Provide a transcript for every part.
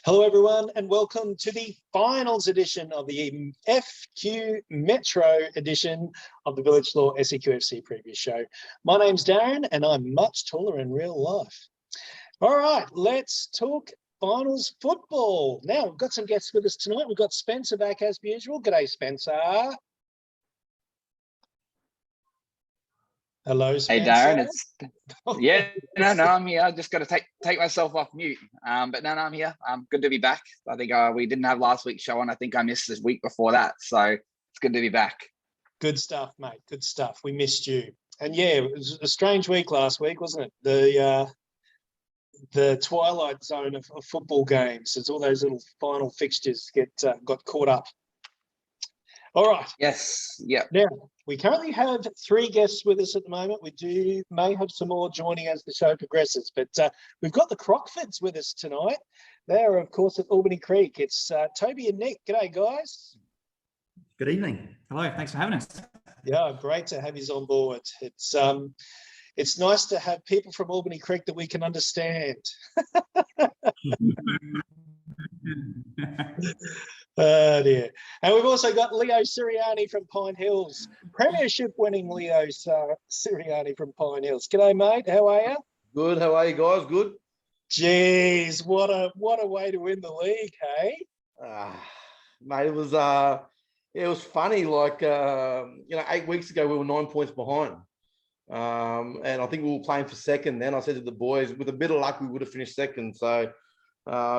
Hello, everyone, and welcome to the finals edition of the FQ Metro edition of the Village Law SEQFC preview show. My name's Darren, and I'm much taller in real life. All right, let's talk finals football. Now, we've got some guests with us tonight. We've got Spencer back as usual. G'day, Spencer. Hello, Spencer. Hey, Darren. I'm here. I just got to take myself off mute. But no, I'm here. Good to be back. I think we didn't have last week's show, and I think I missed this week before that. So it's good to be back. Good stuff, mate. Good stuff. We missed you. And yeah, it was a strange week last week, wasn't it? The twilight zone of football games, as all those little final fixtures got caught up. All right. Yes. Yeah. Now, we currently have 3 guests with us at the moment. We may have some more joining as the show progresses, but we've got the Crockfords with us tonight. They are, of course, at Albany Creek. It's Toby and Nick. G'day, guys. Good evening. Hello. Thanks for having us. Yeah, great to have you on board. It's nice to have people from Albany Creek that we can understand. Oh dear. And we've also got Leo Sirianni from Pine Hills. Premiership winning Leo Sirianni from Pine Hills. G'day, mate. How are you? Good. How are you guys? Good. Jeez, what a way to win the league, hey? Mate, it was funny. Like 8 weeks ago we were 9 points behind. And I think we were playing for second then. I said to the boys, with a bit of luck, we would have finished second. So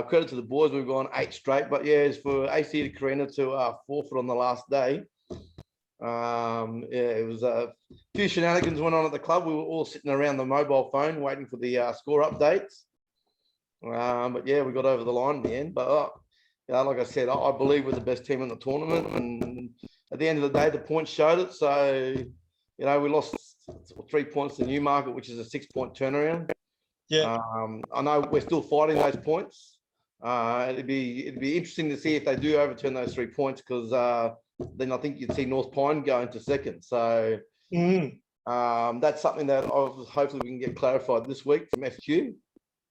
credit to the boys, we've gone 8 straight. But yeah, it's for AC to Carina to forfeit on the last day. It was a few shenanigans went on at the club. We were all sitting around the mobile phone waiting for the score updates. But yeah, we got over the line in the end. But like I said, I believe we're the best team in the tournament. And at the end of the day, the points showed it. So, we lost 3 points to Newmarket, which is a 6-point turnaround. Yeah. I know we're still fighting those points. It'd be interesting to see if they do overturn those 3 points, because then I think you'd see North Pine go into second. So that's something that hopefully we can get clarified this week from FQ.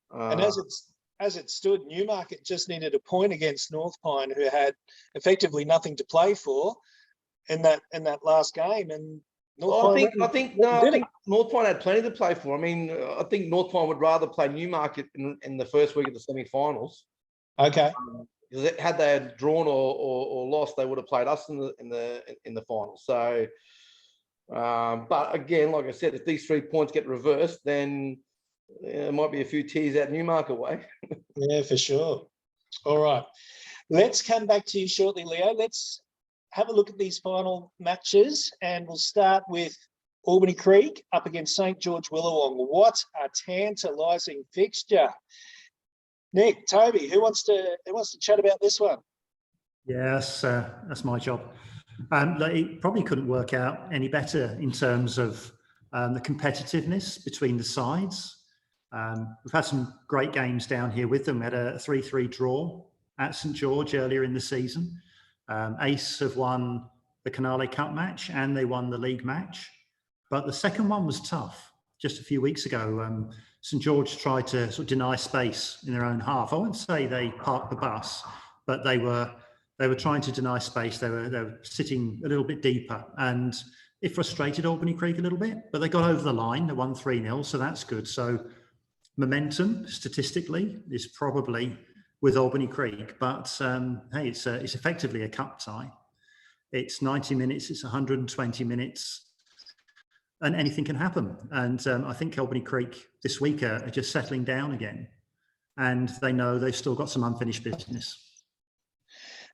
And as it stood, Newmarket just needed a point against North Pine, who had effectively nothing to play for in that last game. And I think North Pine had plenty to play for. I mean, I think North Pine would rather play Newmarket in the first week of the semi-finals. Okay. Because had they had drawn or lost, they would have played us in the finals. So, but again, like I said, if these 3 points get reversed, then there might be a few tears out Newmarket way. Yeah, for sure. All right. Let's come back to you shortly, Leo. Let's have a look at these final matches, and we'll start with Albany Creek up against St. George Willawong. What a tantalising fixture. Nick, Toby, who wants to chat about this one? Yes, that's my job. It probably couldn't work out any better in terms of the competitiveness between the sides. We've had some great games down here with them. We had a 3-3 draw at St. George earlier in the season. Ace have won the Canale Cup match and they won the league match. But the second one was tough. Just a few weeks ago, St. George tried to sort of deny space in their own half. I wouldn't say they parked the bus, but they were trying to deny space. They were sitting a little bit deeper, and it frustrated Albany Creek a little bit, but they got over the line. They won 3-0, so that's good. So momentum, statistically, is probably with Albany Creek, but hey, it's effectively a cup tie. It's 90 minutes, it's 120 minutes, and anything can happen. And I think Albany Creek this week are just settling down again, and they know they've still got some unfinished business.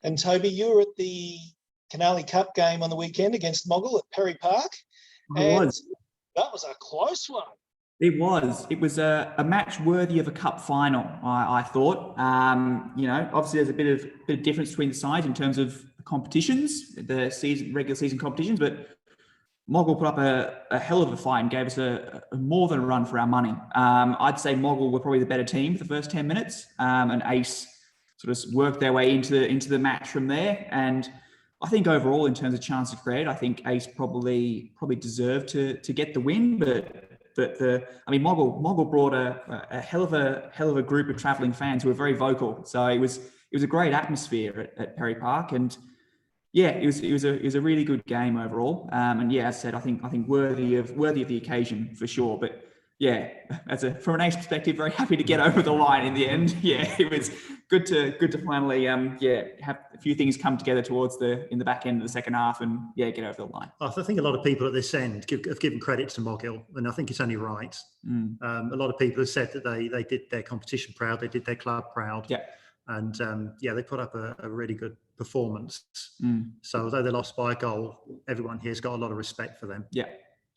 And Toby, you were at the Canale Cup game on the weekend against Moggle at Perry Park. It was. That was a close one. It was. It was a match worthy of a cup final, I thought. Obviously there's a bit of difference between the sides in terms of the competitions, the regular season competitions, but Moggle put up a hell of a fight and gave us a more than a run for our money. I'd say Moggle were probably the better team for the first 10 minutes, and Ace sort of worked their way into the match from there. And I think overall, in terms of chances created, I think Ace probably deserved to get the win, but But I mean, Moggle brought a hell of a group of travelling fans who were very vocal. So it was a great atmosphere at Perry Park, and yeah, it was a really good game overall. And yeah, as I said, I think worthy of the occasion for sure. But yeah, from an Ace perspective, very happy to get over the line in the end. Yeah, it was good to finally have a few things come together in the back end of the second half and get over the line. I think a lot of people at this end have given credit to Moggill, and I think it's only right. A lot of people have said that they did their competition proud, they did their club proud. Yeah. And they put up a really good performance. So although they lost by a goal, everyone here's got a lot of respect for them. Yeah,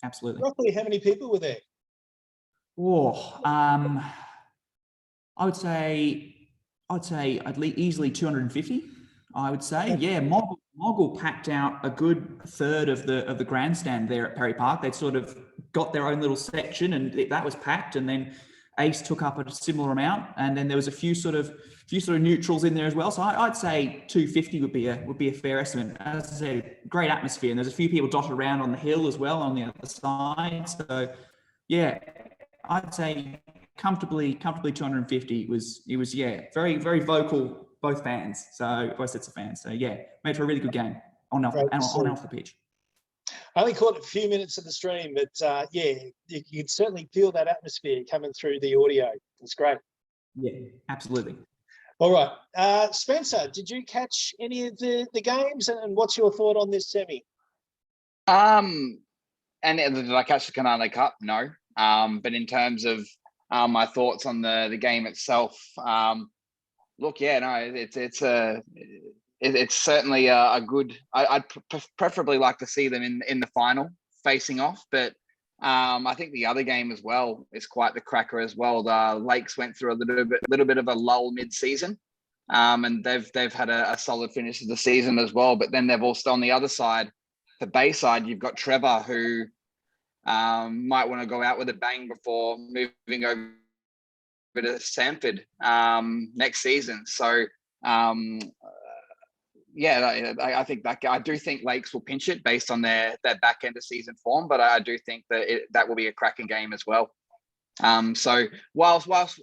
absolutely. Roughly how many people were there? I would say at least easily 250. I would say, yeah. Moggle packed out a good third of the grandstand there at Perry Park. They'd sort of got their own little section, and that was packed. And then Ace took up a similar amount, and then there was a few sort of neutrals in there as well. So I'd say 250 would be a fair estimate. As I said, great atmosphere, and there's a few people dotted around on the hill as well on the other side. So yeah, I'd say comfortably 250. It was very, very vocal, both sets of fans. So yeah, made for a really good game on off the pitch. I only caught a few minutes of the stream, but you'd certainly feel that atmosphere coming through the audio. It's great. Yeah, absolutely. All right. Spencer, did you catch any of the games, and what's your thought on this semi? And did I catch the Canale Cup? No. But in terms of my thoughts on the game itself, it's certainly a good. I'd preferably like to see them in the final facing off, but I think the other game as well is quite the cracker as well. The Lakes went through a little bit of a lull mid-season, and they've had a solid finish of the season as well. But then they've also on the other side, the Bayside, you've got Trevor who might want to go out with a bang before moving over to Sanford next season. So. I think I do think Lakes will pinch it based on their back end of season form, but I do think that will be a cracking game as well. So whilst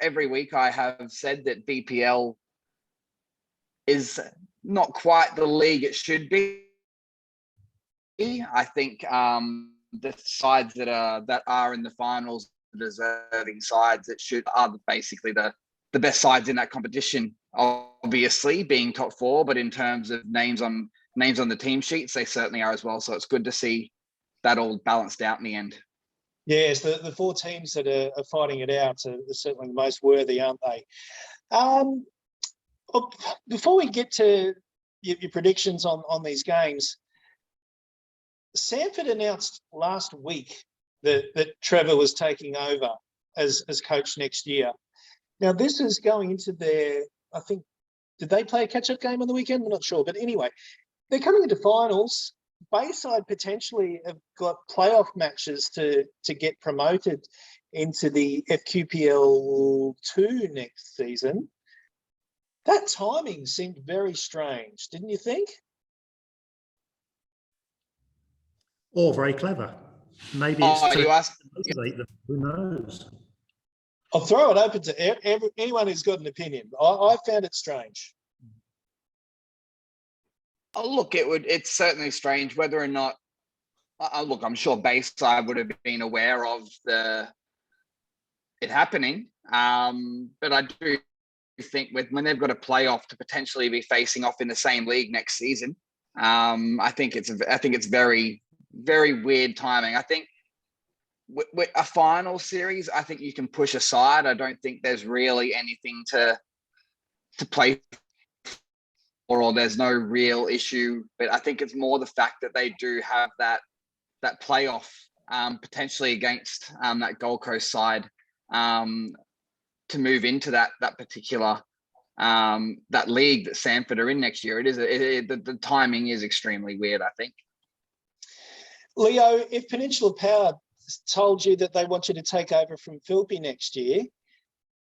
every week I have said that BPL is not quite the league it should be, I think the sides that are in the finals, deserving sides that are basically the best sides in that competition, obviously being top four, but in terms of names on the team sheets, they certainly are as well. So it's good to see that all balanced out in the end. Yes, the four teams that are fighting it out are certainly the most worthy, aren't they? Before we get to your predictions on these games, Sanford announced last week that Trevor was taking over as coach next year. Now, this is going into their, I think, did they play a catch-up game on the weekend? I'm not sure. But anyway, they're coming into finals. Bayside potentially have got playoff matches to get promoted into the FQPL 2 next season. That timing seemed very strange, didn't you think? Or very clever. Maybe it's to motivate them. Who knows? I'll throw it open to anyone who's got an opinion. I found it strange. Oh, look, it's certainly strange whether or not. Look, I'm sure Bayside would have been aware of it happening, but I do think when they've got a playoff to potentially be facing off in the same league next season, I think it's very, very weird timing. I think. With a final series, I think you can push aside. I don't think there's really anything to play for, or there's no real issue. But I think it's more the fact that they do have that playoff potentially against that Gold Coast side to move into that particular that league that Sanford are in next year. The timing is extremely weird, I think. Leo, if Peninsula Power told you that they want you to take over from Philby next year,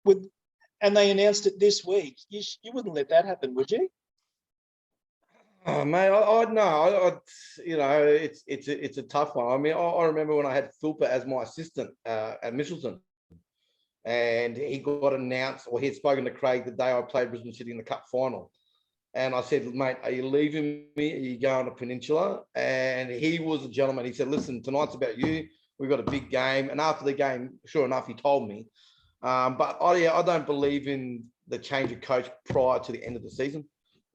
and they announced it this week, you wouldn't let that happen, would you? Oh, mate, I know. You know, it's a tough one. I mean, I remember when I had Philpa as my assistant at Michelson, and he got announced, or he had spoken to Craig the day I played Brisbane City in the Cup final. And I said, mate, are you leaving me? Are you going to Peninsula? And he was a gentleman. He said, listen, tonight's about you. We've got a big game. And after the game, sure enough, he told me. But I don't believe in the change of coach prior to the end of the season.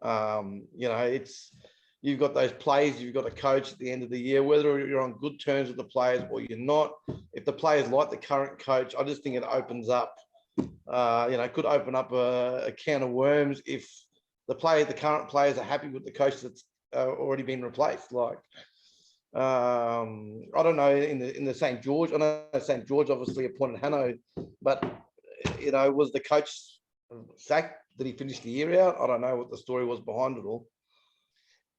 You know, you've got those players, you've got a coach at the end of the year, whether you're on good terms with the players or you're not. If the players like the current coach, I just think it opens up, you know, could open up a can of worms if the current players are happy with the coach that's already been replaced. Like, I don't know, in the St. George, I know St. George obviously appointed Hanno, but, you know, was the coach sacked? Did he finish the year out? I don't know what the story was behind it all.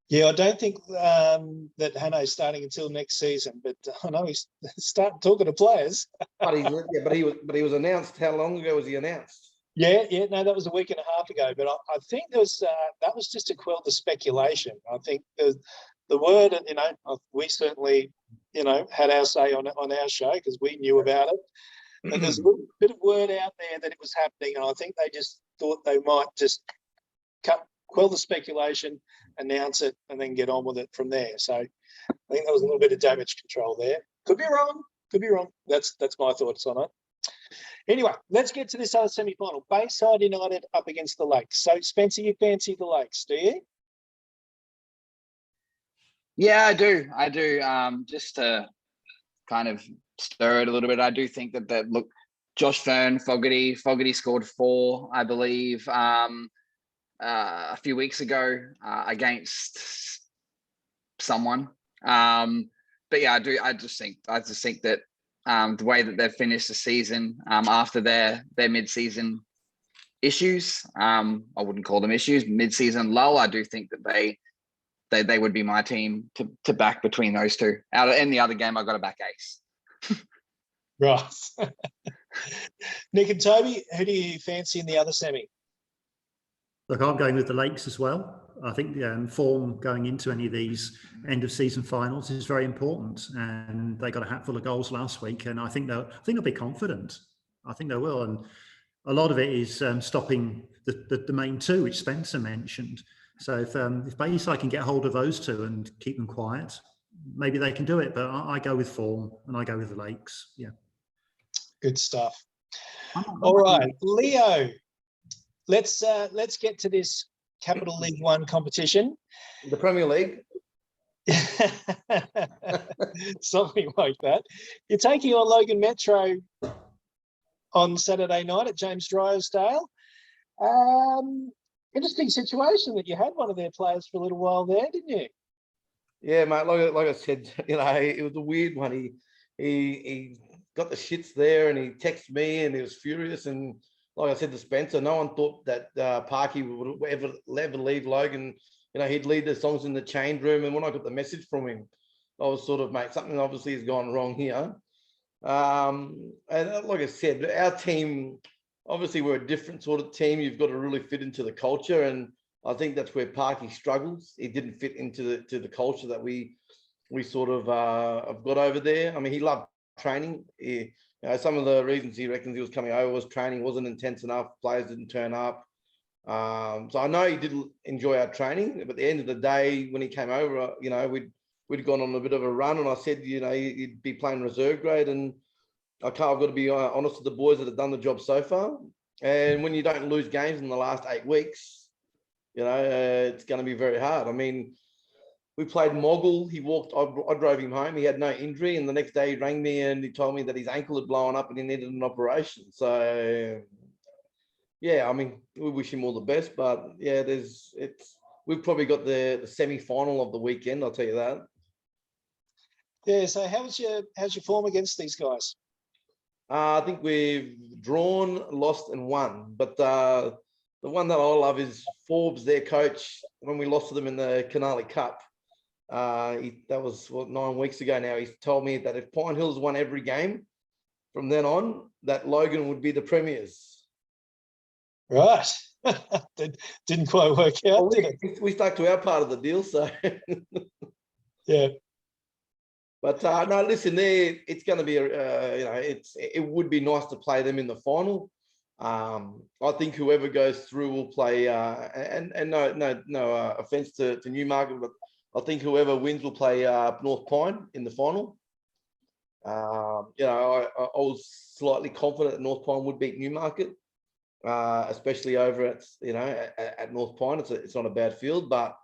Yeah, I don't think that Hanno's starting until next season, but I know he's starting talking to players. But he was announced. How long ago was he announced? Yeah, no, that was a week and a half ago. But I think there was that was just to quell the speculation. I think the word, you know, we certainly, you know, had our say on our show because we knew about it. And there's a little bit of word out there that it was happening, and I think they just thought they might just quell the speculation, announce it, and then get on with it from there. So I think there was a little bit of damage control there. Could be wrong. That's my thoughts on it. Anyway, let's get to this other semi-final. Bayside United up against the Lakes. So, Spencer, you fancy the Lakes, do you? Yeah, I do. Just to kind of stir it a little bit, I do think that look, Josh Fern, Fogarty scored 4, I believe, a few weeks ago against someone. But yeah, I just think that the way that they've finished the season after their mid-season issues, I wouldn't call them issues, mid-season lull, I do think that they would be my team to back between those two. Out of any other game, I got to back Ace. Right. Nick and Toby, who do you fancy in the other semi? Look, I'm going with the Lakes as well. I think form going into any of these end of season finals is very important, and they got a hatful of goals last week, and I think they'll be confident. I think they will, and a lot of it is stopping the main two, which Spencer mentioned. So if Bayside can get hold of those two and keep them quiet, maybe they can do it. But I go with form, and I go with the Lakes. Yeah, good stuff. All right, Leo. Let's get to this Capital League One competition. The Premier League. Something like that. You're taking on Logan Metro on Saturday night at James Drysdale. Interesting situation that you had one of their players for a little while there, didn't you? Yeah, mate. Like I said, you know, it was a weird one. He got the shits there, and he texted me, and he was furious. And like I said to Spencer, no one thought that Parky would ever leave Logan. You know, he'd lead the songs in the change room. And when I got the message from him, I was sort of, mate, something obviously has gone wrong here. And like I said, our team, obviously we're a different sort of team. You've got to really fit into the culture. And I think that's where Parky struggles. He didn't fit into the culture that we sort of have got over there. I mean, he loved training. You know, some of the reasons he reckons he was coming over was training wasn't intense enough. Players didn't turn up. So I know he did enjoy our training, but at the end of the day, when he came over, you know, we'd gone on a bit of a run, and I said, you know, he'd be playing reserve grade, and I've got to be honest with the boys that have done the job so far. And when you don't lose games in the last 8 weeks, you know, it's going to be very hard. I mean, we played Moggle. He walked. I drove him home. He had no injury, and the next day he rang me and he told me that his ankle had blown up and he needed an operation. So, yeah, I mean, we wish him all the best. But yeah, we've probably got the semi-final of the weekend. I'll tell you that. Yeah. So how's your form against these guys? I think we've drawn, lost, and won. But the one that I love is Forbes, their coach. When we lost to them in the Canali Cup. That was 9 weeks ago now. He's told me that if Pine Hills won every game from then on, that Logan would be the premiers. Right. Didn't quite work out, Well, did it? we stuck to our part of the deal, so. Yeah. But no, listen, it's going to be, it would be nice to play them in the final. I think whoever goes through will play, and no offense to Newmarket, but I think whoever wins will play North Pine in the final. I was slightly confident that North Pine would beat Newmarket, especially over at North Pine. It's not a bad field, but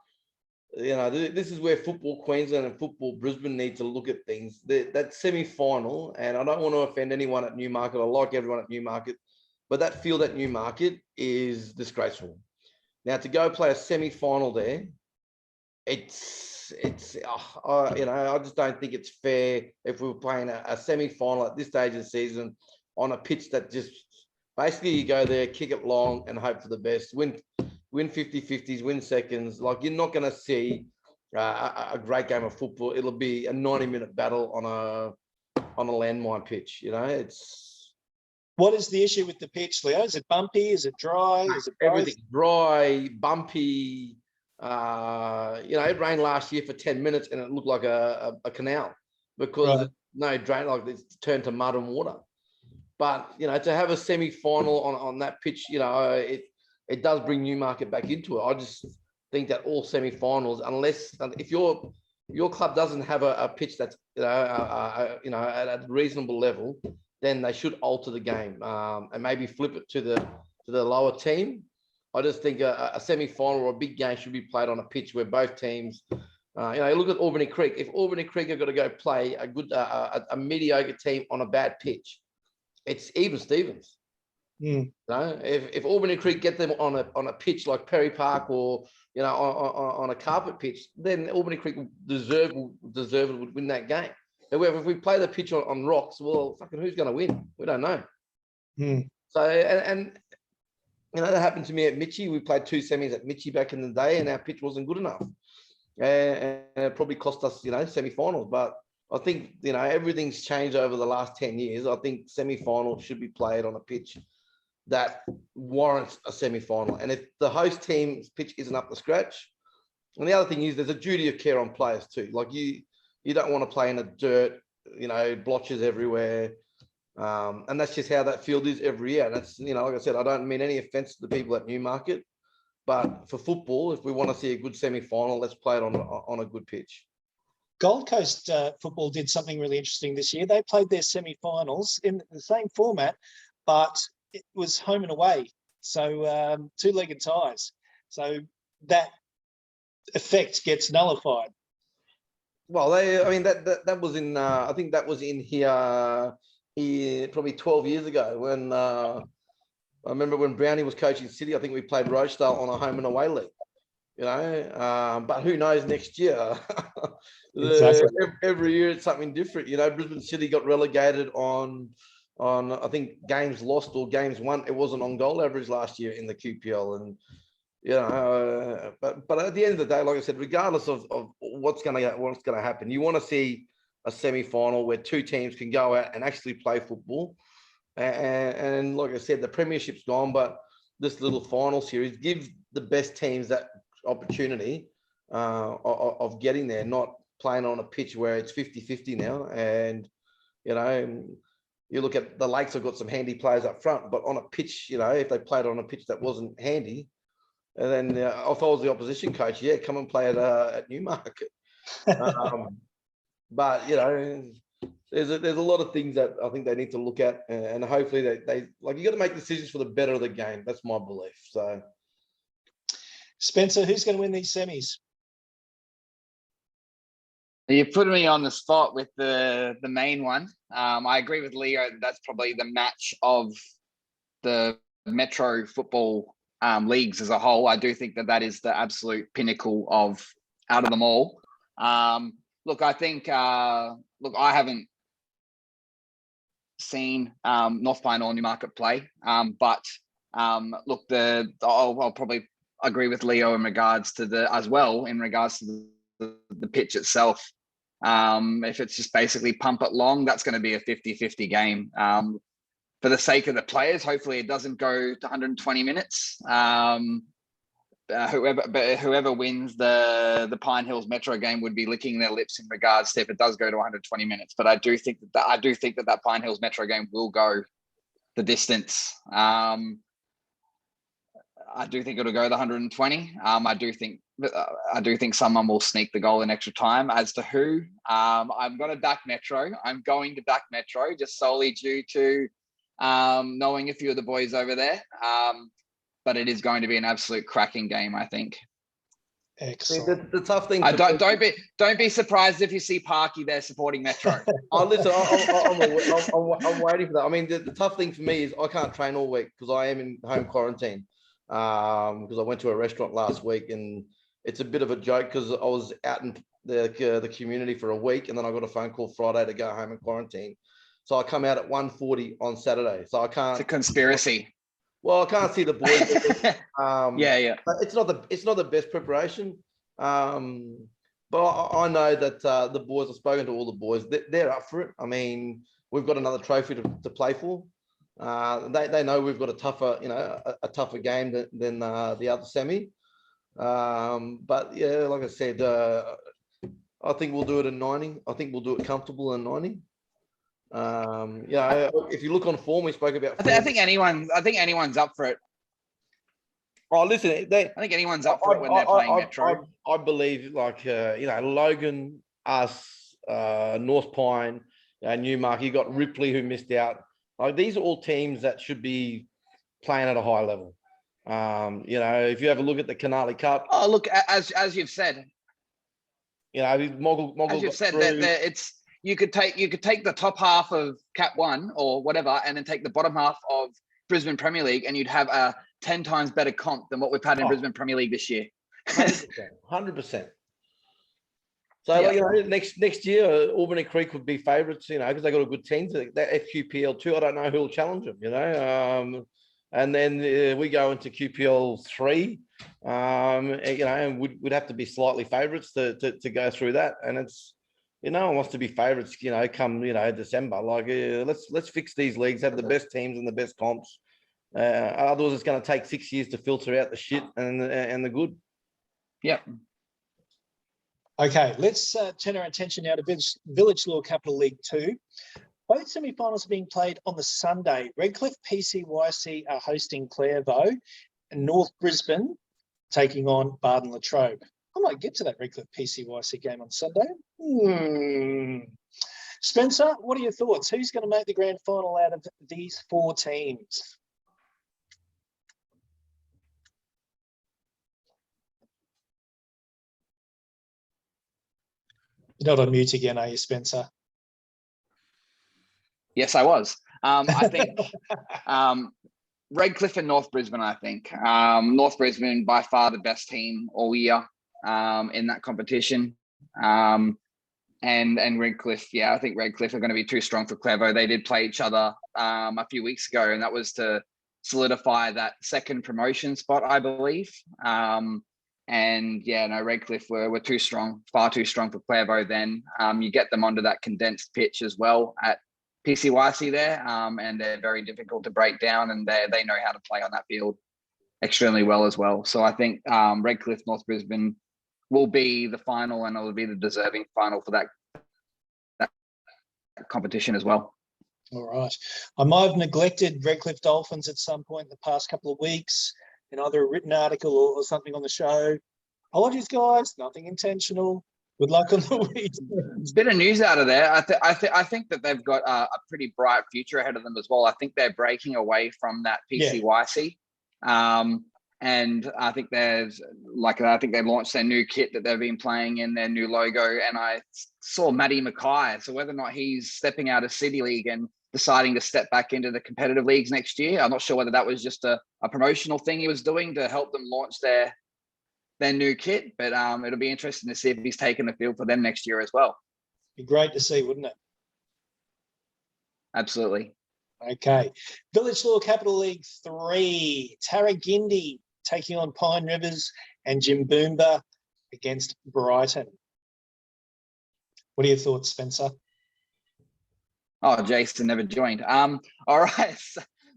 this is where Football Queensland and Football Brisbane need to look at things. That semi-final, and I don't want to offend anyone at Newmarket. I like everyone at Newmarket, but that field at Newmarket is disgraceful. Now, to go play a semi-final there, I just don't think it's fair if we were playing a semi-final at this stage of the season on a pitch that just basically you go there, kick it long, and hope for the best. Win 50-50s, win seconds. Like, you're not going to see a great game of football. It'll be a 90-minute battle on a landmine pitch. What is the issue with the pitch, Leo? Is it bumpy? Is it dry? Is it both? Everything dry, bumpy. It rained last year for 10 minutes and it looked like a canal because no drain, like it's turned to mud and water. But to have a semi-final on that pitch, it does bring Newmarket back into it. I just think that all semi-finals, unless if your club doesn't have a pitch that's at a reasonable level, then they should alter the game and maybe flip it to the lower team. I just think a semi-final or a big game should be played on a pitch where both teams, look at Albany Creek. If Albany Creek are going to go play a mediocre team on a bad pitch, it's even Stevens. If Albany Creek get them on a pitch like Perry Park or on a carpet pitch, then Albany Creek would win that game. However, if we play the pitch on rocks, well, fucking who's going to win? We don't know. So and that happened to me at Mitchie. We played 2 semis at Mitchie back in the day, and our pitch wasn't good enough, and it probably cost us semi-finals. But I think everything's changed over the last 10 years. I think semi-finals should be played on a pitch that warrants a semi-final. And if the host team's pitch isn't up to scratch, and the other thing is there's a duty of care on players too. Like you don't want to play in the dirt, blotches everywhere. And that's just how that field is every year. And that's, like I said, I don't mean any offense to the people at Newmarket, but for football, if we want to see a good semi-final, let's play it on a good pitch. Gold Coast football did something really interesting this year. They played their semi-finals in the same format, but it was home and away. So 2-legged ties. So that effect gets nullified. Well, that was in, I think that was in here probably 12 years ago when I remember when Brownie was coaching City. I think we played Rochdale on a home and away league, but who knows next year? Exactly. Every year it's something different. Brisbane City got relegated on I think games lost or games won. It wasn't on goal average last year in the QPL, and but at the end of the day, like I said, regardless of what's going to happen, you want to see a semi-final where 2 teams can go out and actually play football. And like I said, the premiership's gone, but this little final series gives the best teams that opportunity of getting there, not playing on a pitch where it's 50-50 now. And, you look at the Lakes have got some handy players up front, but on a pitch, if they played on a pitch that wasn't handy, and then if I was the opposition coach, come and play at Newmarket. But there's a lot of things that I think they need to look at, and hopefully they you got to make decisions for the better of the game. That's my belief. So, Spencer, who's going to win these semis? You put me on the spot with the main one. I agree with Leo. That's probably the match of the Metro football leagues as a whole. I do think that is the absolute pinnacle out of them all. Look, I think, I haven't seen North Pine or Newmarket play, but look, I'll probably agree with Leo in regards to the pitch itself. If it's just basically pump it long, that's going to be a 50-50 game. for the sake of the players, hopefully it doesn't go to 120 minutes. Whoever wins the Pine Hills Metro game would be licking their lips in regards to if it does go to 120 minutes. But I do think that Pine Hills Metro game will go the distance. I do think it'll go the 120. I do think someone will sneak the goal in extra time. As to who, I'm going to back Metro. I'm going to back Metro just solely due to knowing a few of the boys over there. But it is going to be an absolute cracking game, I think. Excellent. The tough thing. Don't be surprised if you see Parky there supporting Metro. Oh, listen, I'm waiting for that. I mean, the tough thing for me is I can't train all week because I am in home quarantine. Because I went to a restaurant last week, and it's a bit of a joke because I was out in the community for a week, and then I got a phone call Friday to go home and quarantine. So I come out at 1:40 on Saturday. So I can't. It's a conspiracy. Well, I can't see the boys. Yeah. It's not the best preparation. But I know that the boys, I've spoken to all the boys, they're up for it. I mean, we've got another trophy to play for. They know we've got a tougher game than the other semi. But yeah, like I said, I think we'll do it in 90. I think we'll do it comfortable in 90. If you look on form, we spoke about. I think anyone's up for it. Oh, listen, I think anyone's up for it when they're playing Metro. I believe, like Logan, us, North Pine, Newmarket. You got Ripley who missed out. Like, these are all teams that should be playing at a high level. If you have a look at the Canali Cup. Oh, look, as you've said. Moggle as you've said, that it's. You could take the top half of Cap 1 or whatever, and then take the bottom half of Brisbane Premier League, and you'd have a 10 times better comp than what we've had in Brisbane Premier League this year. 100%. So next year, Albany Creek would be favourites, because they got a good team. That FQPL 2, I don't know who will challenge them, and then we go into QPL 3, and we'd have to be slightly favourites to go through that, and it's. No one wants to be favourites, come, December. Like, let's fix these leagues, have the best teams and the best comps. Otherwise, it's going to take 6 years to filter out the shit and the good. Yep. Okay, let's turn our attention now to Village Law Capital League 2. Both semi-finals are being played on the Sunday. Redcliffe PCYC are hosting Clairvaux, and North Brisbane taking on Barden Latrobe. I might get to that Redcliffe PCYC game on Sunday. Spencer, what are your thoughts? Who's going to make the grand final out of these four teams? You're not on mute again, are you, Spencer? Yes, I was. I think Redcliffe and North Brisbane, I think. North Brisbane, by far the best team all year. In that competition, and Redcliffe, I think Redcliffe are going to be too strong for Clairvaux. They did play each other a few weeks ago, and that was to solidify that second promotion spot, I believe. Redcliffe were too strong, far too strong for Clairvaux. Then you get them onto that condensed pitch as well at PCYC there, and they're very difficult to break down, and they know how to play on that field extremely well as well. So I think Redcliffe, North Brisbane will be the final, and it will be the deserving final for that competition as well. All right. I might have neglected Redcliffe Dolphins at some point in the past couple of weeks in either a written article or something on the show. Apologies, guys. Nothing intentional. Good luck on the week. There's a bit of news out of there. I think that they've got a pretty bright future ahead of them as well. I think they're breaking away from that PCYC. And I think they launched their new kit that they've been playing in, their new logo. And I saw Matty Mackay. So whether or not he's stepping out of City League and deciding to step back into the competitive leagues next year, I'm not sure whether that was just a promotional thing he was doing to help them launch their new kit. But it'll be interesting to see if he's taking the field for them next year as well. Be great to see, wouldn't it? Absolutely. Okay. Village Law Capital League 3. Tarragindi taking on Pine Rivers, and Jimboomba against Brighton. What are your thoughts, Spencer? Oh, Jason never joined. All right.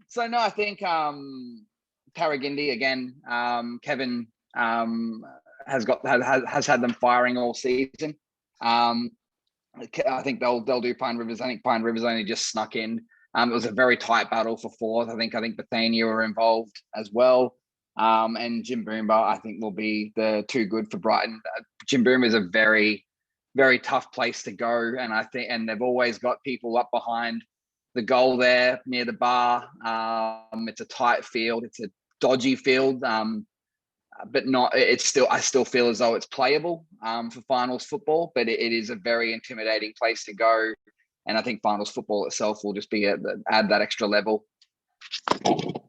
So no, I think Tarragindi again. Kevin has had them firing all season. I think they'll do Pine Rivers. I think Pine Rivers only just snuck in. It was a very tight battle for fourth. I think Bethania were involved as well. And Jimboomba, I think, will be the too good for Brighton. Jimboomba is a very, very tough place to go, and they've always got people up behind the goal there near the bar. It's a tight field. It's a dodgy field, but not. I still feel as though it's playable for finals football, but it is a very intimidating place to go. And I think finals football itself will just be add that extra level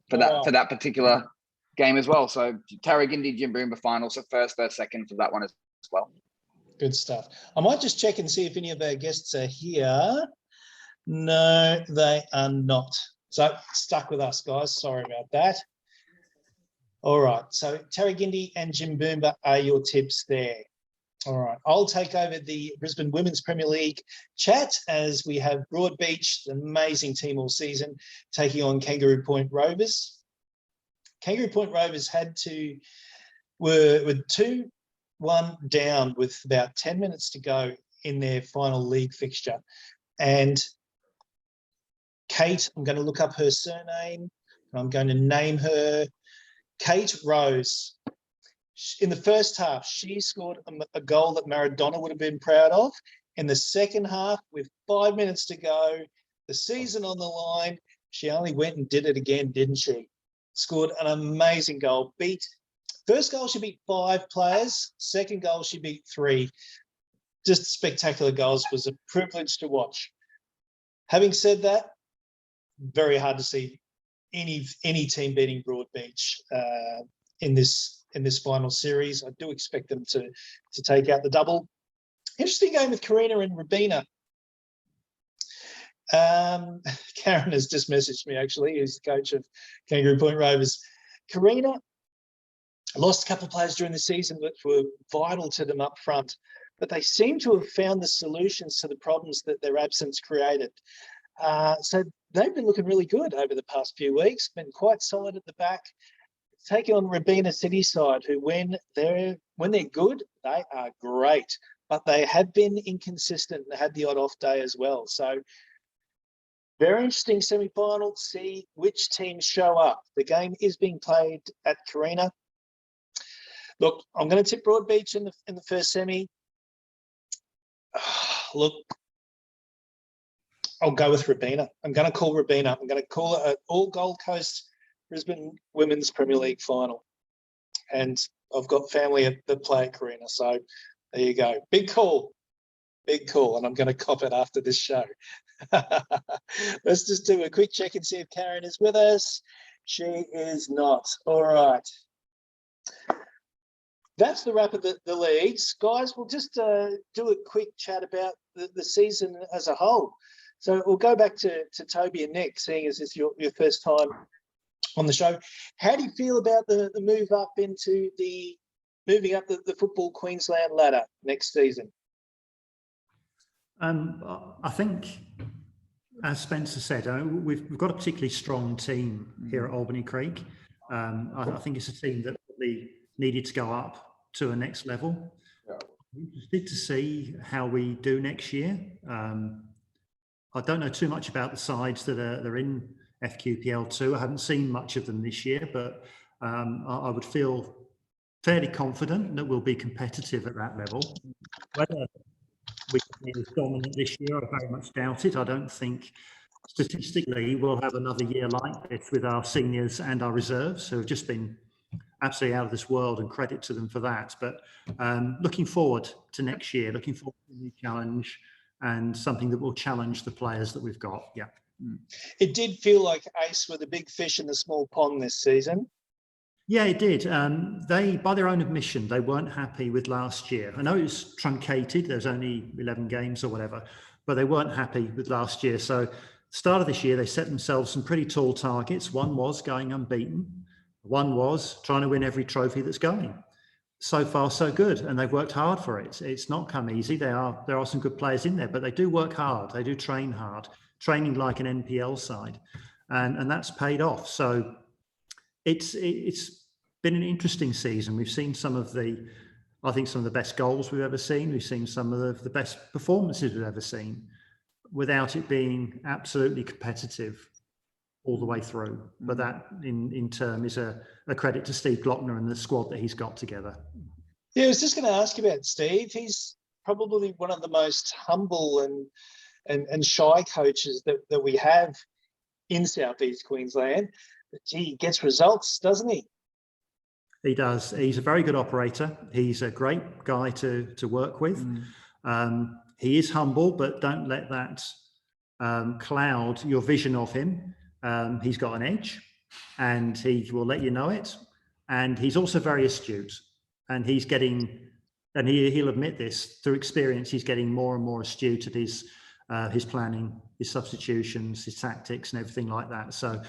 for that particular game as well. So Tarragindi Jimboomba finals, so first, second for that one as well. Good stuff. I might just check and see if any of our guests are here. No, they are not. So stuck with us, guys. Sorry about that. All right. So Tarragindi and Jimboomba are your tips there. All right. I'll take over the Brisbane Women's Premier League chat as we have Broadbeach, the amazing team all season, taking on Kangaroo Point Rovers. Kangaroo Point Rovers were 2-1 down with about 10 minutes to go in their final league fixture. And Kate, I'm going to look up her surname. I'm going to name her Kate Rose. In the first half, she scored a goal that Maradona would have been proud of. In the second half, with 5 minutes to go, the season on the line, she only went and did it again, didn't she? Scored an amazing goal. First goal, she beat 5 players. Second goal, she beat 3. Just spectacular goals. Was a privilege to watch. Having said that, very hard to see any team beating Broadbeach in this final series. I do expect them to take out the double. Interesting game with Karina and Rabina. Karen has just messaged me, actually, who's the coach of Kangaroo Point Rovers. Karina lost a couple of players during the season which were vital to them up front, but they seem to have found the solutions to the problems that their absence created. So they've been looking really good over the past few weeks, been quite solid at the back, taking on Rabina City side, who when they're good, they are great, but they have been inconsistent and had the odd off day as well. So very interesting semi-final to see which teams show up. The game is being played at Karina. Look, I'm going to tip Broadbeach in the first semi. Look, I'll go with Rabina. I'm going to call Rabina. I'm going to call it an all Gold Coast Brisbane Women's Premier League final. And I've got family that play at Karina. So there you go. Big call. Big call. And I'm going to cop it after this show. Let's just do a quick check and see if Karen is with us. She is not. All right. That's the wrap of the leagues. Guys, we'll just do a quick chat about the season as a whole. So we'll go back to Toby and Nick, seeing as it's your first time on the show. How do you feel about the move up into moving up the Football Queensland ladder next season? I think, as Spencer said, we've got a particularly strong team here at Albany Creek. I think it's a team that really needed to go up to a next level. Yeah. I'm interested to see how we do next year. I don't know too much about the sides that are in FQPL2. I haven't seen much of them this year, but I would feel fairly confident that we'll be competitive at that level. Whether we can be as dominant this year, I very much doubt it. I don't think statistically we'll have another year like this with our seniors and our reserves, who have just been absolutely out of this world, and credit to them for that. But looking forward to next year, looking forward to a new challenge and something that will challenge the players that we've got. Yeah. It did feel like Ace were the big fish in the small pond this season. Yeah, it did. They, by their own admission, they weren't happy with last year. I know it was truncated. There's only 11 games or whatever, but they weren't happy with last year. So start of this year, they set themselves some pretty tall targets. One was going unbeaten. One was trying to win every trophy that's going. So far, so good. And they've worked hard for it. It's not come easy. There are some good players in there, but they do work hard. They do train hard. training like an NPL side, and that's paid off. So it's been an interesting season. We've seen some of the best goals we've ever seen. We've seen some of the best performances we've ever seen, without it being absolutely competitive all the way through. But that in turn is a credit to Steve Glockner and the squad that he's got together. Yeah, I was just going to ask about Steve. He's probably one of the most humble and shy coaches that we have in Southeast Queensland. But gee, he gets results, doesn't he? He does. He's a very good operator. He's a great guy to work with. He is humble, but don't let that cloud your vision of him. He's got an edge, and he will let you know it. And he's also very astute, and he's getting, and he'll admit this through experience, he's getting more and more astute at his planning, his substitutions, his tactics, and everything like that. So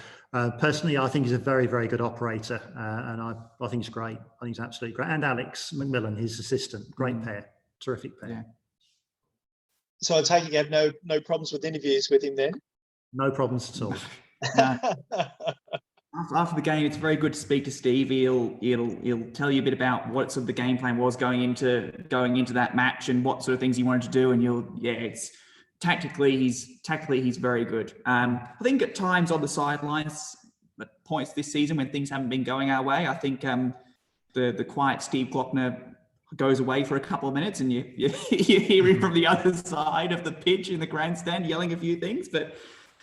personally, I think he's a very, very good operator, and I think he's great. I think he's absolutely great. And Alex McMillan, his assistant, great pair, terrific pair. Yeah. So I take it you have no problems with interviews with him then? No problems at all. No. After the game, it's very good to speak to Steve. He'll tell you a bit about what sort of the game plan was going into that match and what sort of things he wanted to do. And it's tactically he's very good. I think at times on the sidelines, at points this season when things haven't been going our way, I think the quiet Steve Glockner goes away for a couple of minutes, and you hear him from the other side of the pitch in the grandstand yelling a few things. But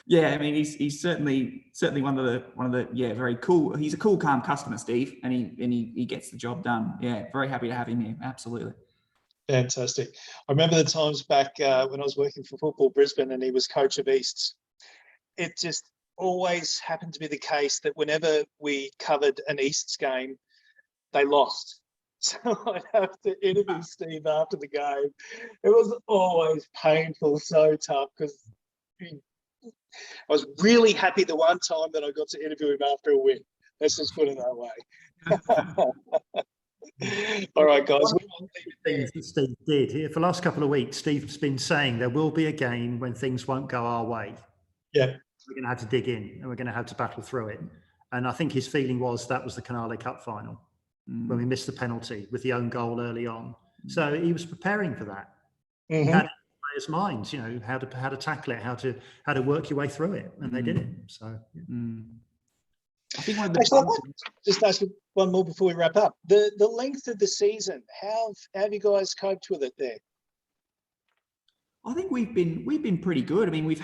yeah, I mean, he's certainly one of the very cool. He's a cool, calm customer, Steve, and he gets the job done. Yeah, very happy to have him here. Absolutely. Fantastic. I remember the times back when I was working for Football Brisbane and he was coach of Easts. It just always happened to be the case that whenever we covered an Easts game, they lost. So I'd have to interview Steve after the game. It was always painful, so tough, because I was really happy the one time that I got to interview him after a win. Let's just put it that way. All right, guys. Things that Steve did for the last couple of weeks. Steve's been saying there will be a game when things won't go our way. Yeah, we're going to have to dig in and we're going to have to battle through it. And I think his feeling was that was the Canale Cup final when we missed the penalty with the own goal early on. So he was preparing for that. He had it in his mind, how to tackle it, how to work your way through it, and they did it. So. Yeah. I think one of Actually, I want to just ask you one more before we wrap up. The length of the season, how have you guys coped with it there? I think we've been pretty good. I mean, we've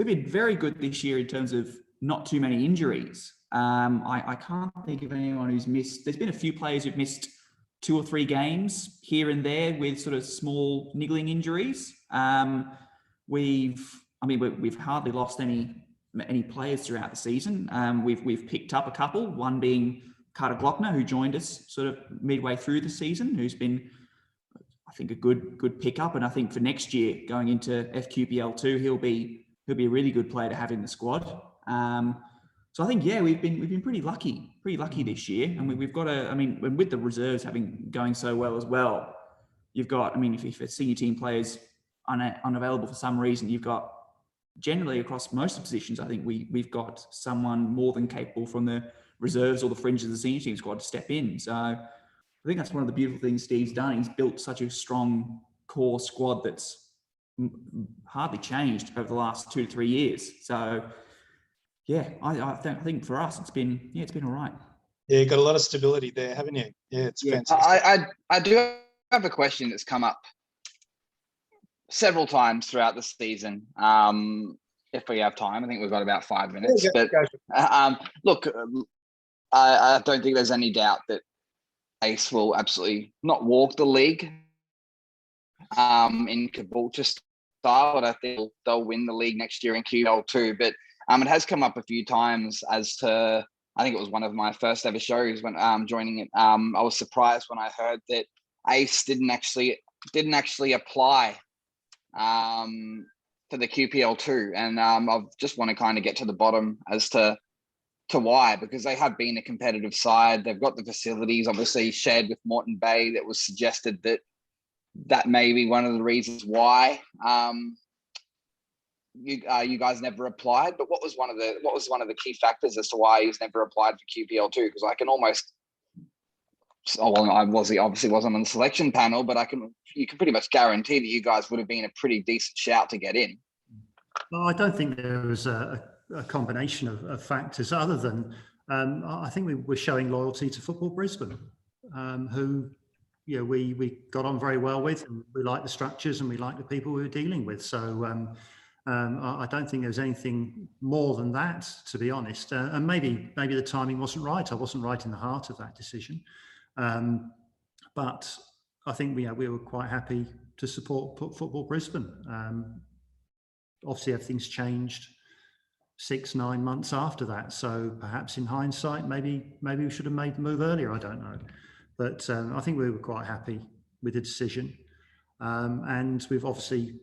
been very good this year in terms of not too many injuries. I can't think of anyone who's missed. There's been a few players who've missed 2 or 3 games here and there with sort of small niggling injuries. We've hardly lost any players throughout the season. We've picked up a couple, one being Carter Glockner, who joined us sort of midway through the season, who's been, I think, a good pickup. And I think for next year, going into FQPL2, he'll be a really good player to have in the squad. So I think, we've been pretty lucky this year. And we've got with the reserves going so well as well, you've got, if a senior team players unavailable for some reason, you've got generally across most of the positions, I think we've got someone more than capable from the reserves or the fringes of the senior team squad to step in. So I think that's one of the beautiful things Steve's done. He's built such a strong core squad that's hardly changed over the last 2 to 3 years. So I think for us it's been all right. Yeah, you've got a lot of stability there, haven't you? Yeah, it's fantastic. I do have a question that's come up several times throughout the season. If we have time, I think we've got about 5 minutes. Look, I don't think there's any doubt that Ace will absolutely not walk the league in Caboolture style, but I think they'll win the league next year in QL2. But it has come up a few times as to, I think it was one of my first ever shows when joining it. I was surprised when I heard that Ace didn't actually apply for the QPL2, and I just want to kind of get to the bottom as to why, because they have been a competitive side. They've got the facilities obviously shared with Moreton Bay. That was suggested that may be one of the reasons why you guys never applied, but what was one of the key factors as to why he's never applied for QPL2? Because I can almost, I obviously wasn't on the selection panel, but you can pretty much guarantee that you guys would have been a pretty decent shout to get in. Well, I don't think there was a combination of factors other than I think we were showing loyalty to Football Brisbane, who we got on very well with, and we like the structures and we like the people we were dealing with. So I don't think there was anything more than that, to be honest. And maybe the timing wasn't right. I wasn't right in the heart of that decision. But I think we were quite happy to support Football Brisbane. Obviously, everything's changed 6-9 months after that. So perhaps in hindsight, maybe we should have made the move earlier. I don't know. But I think we were quite happy with the decision. And we've obviously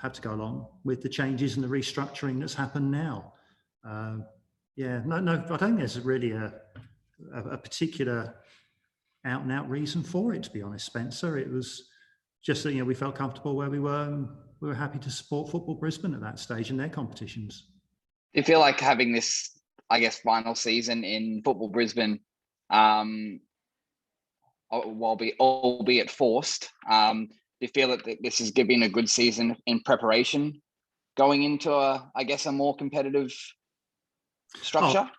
had to go along with the changes and the restructuring that's happened now. No, I don't think there's really a particular out and out reason for it, to be honest, Spencer. It was just that, we felt comfortable where we were, and we were happy to support Football Brisbane at that stage in their competitions. Do you feel like having this, I guess, final season in Football Brisbane, albeit forced, do you feel that this has been a good season in preparation going into a more competitive structure?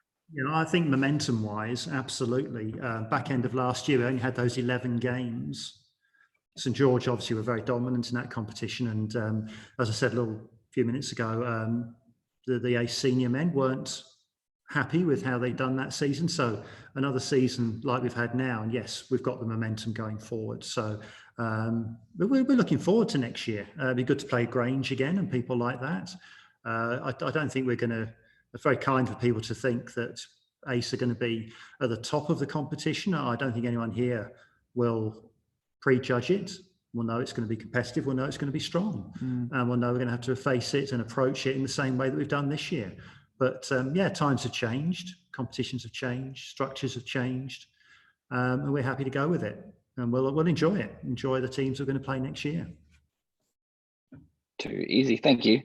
I think momentum-wise, absolutely. Back end of last year, we only had those 11 games. St George obviously were very dominant in that competition, and as I said a few minutes ago, the Ace senior men weren't happy with how they'd done that season. So another season like we've had now, and yes, we've got the momentum going forward. So we're looking forward to next year. It'd be good to play Grange again and people like that. I don't think we're going to. It's very kind of people to think that Ace are going to be at the top of the competition. I don't think anyone here will prejudge it. We'll know it's going to be competitive. We'll know it's going to be strong. And we'll know we're going to have to face it and approach it in the same way that we've done this year. But times have changed. Competitions have changed. Structures have changed. And we're happy to go with it. And we'll enjoy it. Enjoy the teams we're going to play next year. Too easy. Thank you.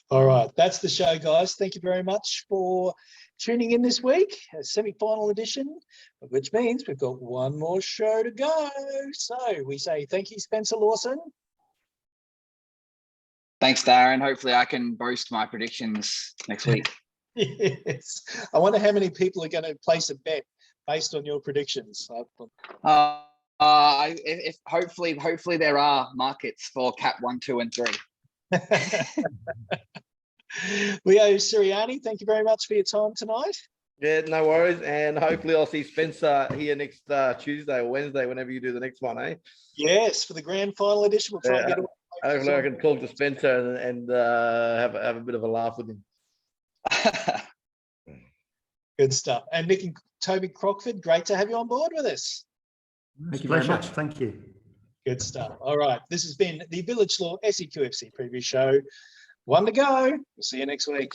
All right, that's the show, guys. Thank you very much for tuning in this week, a semi-final edition, which means we've got one more show to go. So we say thank you, Spencer Lawson. Thanks, Darren. Hopefully I can boast my predictions next week. Yes. I wonder how many people are going to place a bet based on your predictions. If hopefully there are markets for Cat 1, 2, and 3. Leo Sirianni, thank you very much for your time tonight. Yeah, no worries. And hopefully I'll see Spencer here next Tuesday or Wednesday, whenever you do the next one, eh? Yes, for the grand final edition. We'll try and get hopefully I can talk to Spencer and have a bit of a laugh with him. Good stuff. And Nick and Toby Crockford, great to have you on board with us. Thank you very much. Thank you. Good stuff. All right. This has been the Village Law SEQFC preview show. One to go. We'll see you next week.